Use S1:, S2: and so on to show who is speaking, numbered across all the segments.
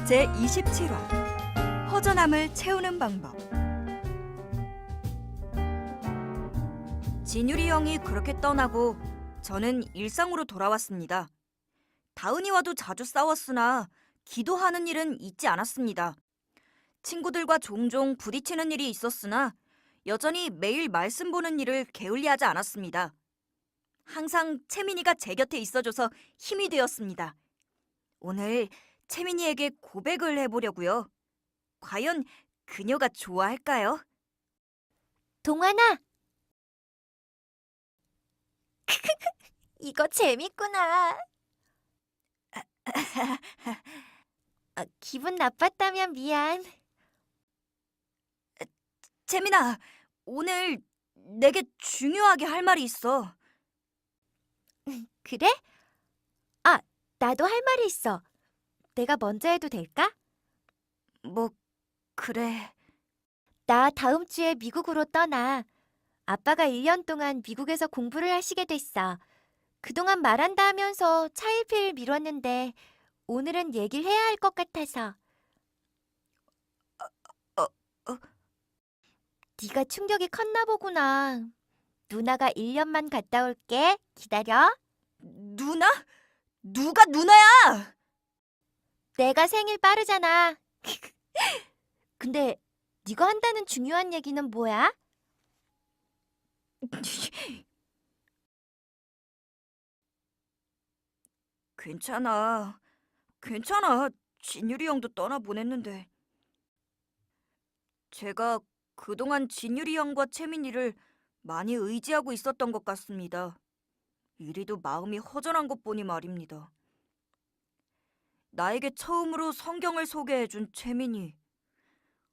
S1: 제27화 허전함을 채우는 방법. 진유리 형이 그렇게 떠나고 저는 일상으로 돌아왔습니다. 다은이와도 자주 싸웠으나 기도하는 일은 잊지 않았습니다. 친구들과 종종 부딪히는 일이 있었으나 여전히 매일 말씀 보는 일을 게을리하지 않았습니다. 항상 채민이가 제 곁에 있어줘서 힘이 되었습니다. 오늘 채민이에게 고백을 해보려고요. 과연 그녀가 좋아할까요?
S2: 동환아! 이거 재밌구나. 기분 나빴다면 미안.
S1: 채민아, 오늘 내게 중요하게 할 말이 있어.
S2: 그래? 나도 할 말이 있어. 내가 먼저 해도 될까?
S1: 뭐, 그래.
S2: 나 다음 주에 미국으로 떠나. 아빠가 1년 동안 미국에서 공부를 하시게 됐어. 그동안 말한다 하면서 차일피일 미뤘는데 오늘은 얘기를 해야 할 것 같아서. 네가 충격이 컸나 보구나. 누나가 1년만 갔다 올게. 기다려.
S1: 누나? 누가 누나야?
S2: 내가 생일 빠르잖아. 근데 네가 한다는 중요한 얘기는 뭐야?
S1: 괜찮아. 진유리 형도 떠나보냈는데. 제가 그동안 진유리 형과 채민이를 많이 의지하고 있었던 것 같습니다. 이리도 마음이 허전한 것 보니 말입니다. 나에게 처음으로 성경을 소개해준 채민이,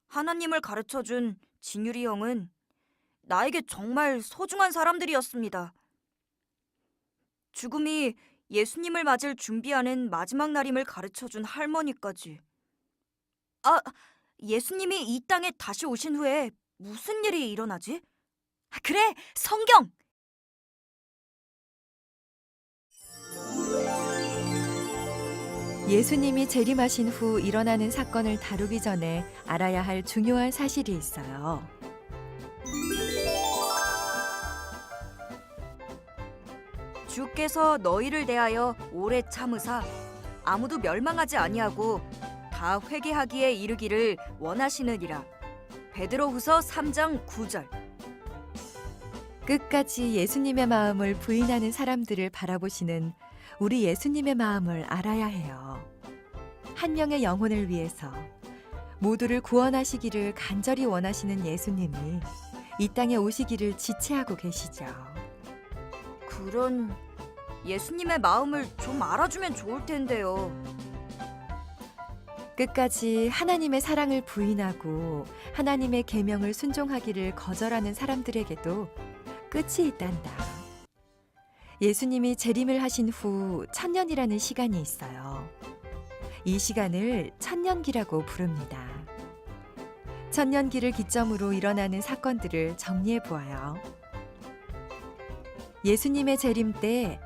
S1: 하나님을 가르쳐준 진유리 형은 나에게 정말 소중한 사람들이었습니다. 죽음이 예수님을 맞을 준비하는 마지막 날임을 가르쳐준 할머니까지. 예수님이 이 땅에 다시 오신 후에 무슨 일이 일어나지? 그래, 성경!
S3: 예수님이 재림하신 후 일어나는 사건을 다루기 전에 알아야 할 중요한 사실이 있어요.
S1: 주께서 너희를 대하여 오래 참으사 아무도 멸망하지 아니하고 다 회개하기에 이르기를 원하시느니라. 베드로후서 3장 9절.
S3: 끝까지 예수님의 마음을 부인하는 사람들을 바라보시는 우리 예수님의 마음을 알아야 해요. 한 명의 영혼을 위해서 모두를 구원하시기를 간절히 원하시는 예수님이 이 땅에 오시기를 지체하고 계시죠.
S1: 그런 예수님의 마음을 좀 알아주면 좋을 텐데요.
S3: 끝까지 하나님의 사랑을 부인하고 하나님의 계명을 순종하기를 거절하는 사람들에게도 끝이 있단다. 예수님이 재림을 하신 후 천년이라는 시간이 있어요. 이 시간을 천년기라고 부릅니다. 천년기를 기점으로 일어나는 사건들을 정리해 보아요. 예수님의 재림 때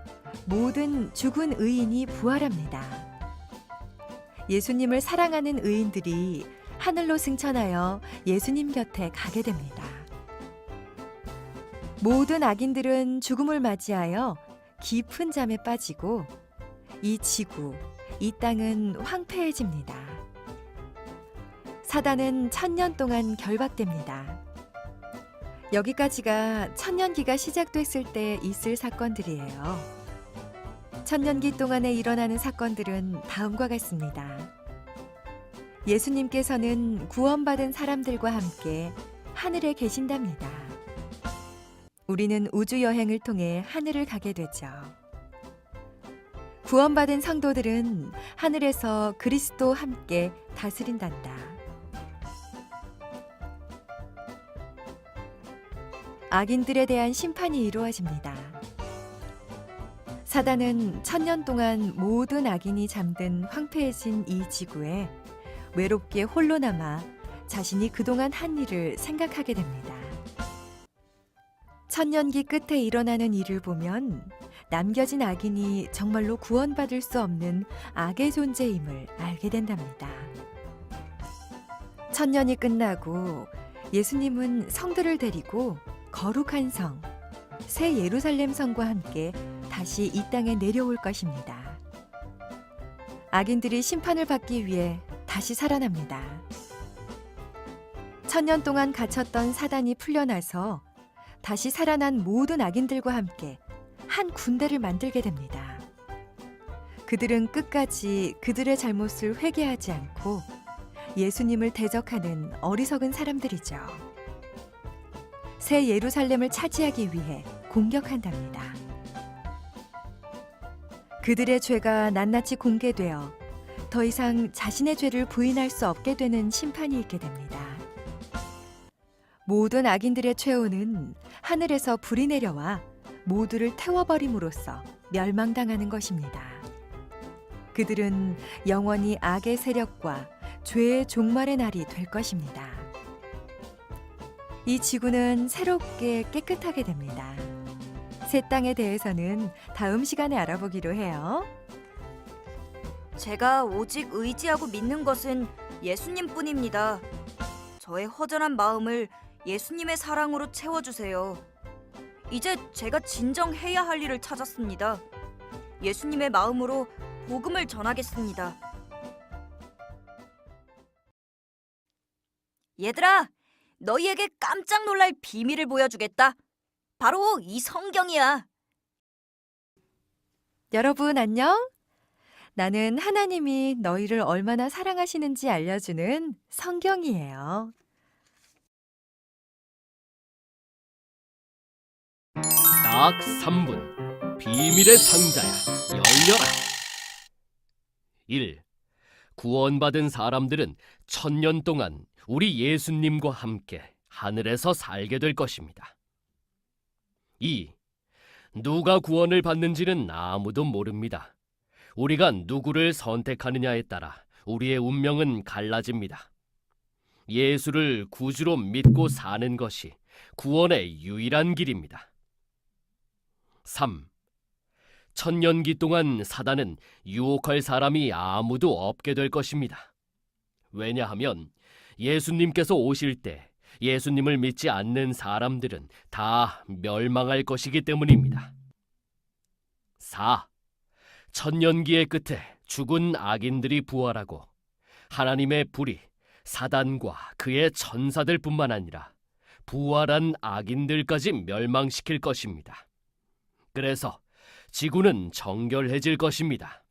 S3: 모든 죽은 의인이 부활합니다. 예수님을 사랑하는 의인들이 하늘로 승천하여 예수님 곁에 가게 됩니다. 모든 악인들은 죽음을 맞이하여 깊은 잠에 빠지고 이 지구, 이 땅은 황폐해집니다. 사단은 1000년 동안 결박됩니다. 여기까지가 천년기가 시작됐을 때 있을 사건들이에요. 천년기 동안에 일어나는 사건들은 다음과 같습니다. 예수님께서는 구원받은 사람들과 함께 하늘에 계신답니다. 우리는 우주 여행을 통해 하늘을 가게 되죠. 구원받은 성도들은 하늘에서 그리스도와 함께 다스린단다. 악인들에 대한 심판이 이루어집니다. 사단은 1000년 동안 모든 악인이 잠든 황폐해진 이 지구에 외롭게 홀로 남아 자신이 그동안 한 일을 생각하게 됩니다. 천년기 끝에 일어나는 일을 보면 남겨진 악인이 정말로 구원받을 수 없는 악의 존재임을 알게 된답니다. 천년이 끝나고 예수님은 성들을 데리고 거룩한 성, 새 예루살렘 성과 함께 다시 이 땅에 내려올 것입니다. 악인들이 심판을 받기 위해 다시 살아납니다. 천년 동안 갇혔던 사단이 풀려나서 다시 살아난 모든 악인들과 함께 한 군대를 만들게 됩니다. 그들은 끝까지 그들의 잘못을 회개하지 않고 예수님을 대적하는 어리석은 사람들이죠. 새 예루살렘을 차지하기 위해 공격한답니다. 그들의 죄가 낱낱이 공개되어 더 이상 자신의 죄를 부인할 수 없게 되는 심판이 있게 됩니다. 모든 악인들의 최후는 하늘에서 불이 내려와 모두를 태워버림으로써 멸망당하는 것입니다. 그들은 영원히 악의 세력과 죄의 종말의 날이 될 것입니다. 이 지구는 새롭게 깨끗하게 됩니다. 새 땅에 대해서는 다음 시간에 알아보기로 해요.
S1: 제가 오직 의지하고 믿는 것은 예수님뿐입니다. 저의 허전한 마음을 예수님의 사랑으로 채워주세요. 이제 제가 진정 해야 할 일을 찾았습니다. 예수님의 마음으로 복음을 전하겠습니다. 얘들아, 너희에게 깜짝 놀랄 비밀을 보여주겠다. 바로 이 성경이야.
S3: 여러분 안녕? 나는 하나님이 너희를 얼마나 사랑하시는지 알려주는 성경이에요.
S4: 딱 3분. 비밀의 상자야. 열려라. 1. 구원받은 사람들은 천년 동안 우리 예수님과 함께 하늘에서 살게 될 것입니다. 2. 누가 구원을 받는지는 아무도 모릅니다. 우리가 누구를 선택하느냐에 따라 우리의 운명은 갈라집니다. 예수를 구주로 믿고 사는 것이 구원의 유일한 길입니다. 3. 천년기 동안 사단은 유혹할 사람이 아무도 없게 될 것입니다. 왜냐하면 예수님께서 오실 때 예수님을 믿지 않는 사람들은 다 멸망할 것이기 때문입니다. 4. 천년기의 끝에 죽은 악인들이 부활하고 하나님의 불이 사단과 그의 천사들뿐만 아니라 부활한 악인들까지 멸망시킬 것입니다. 그래서 지구는 정결해질 것입니다.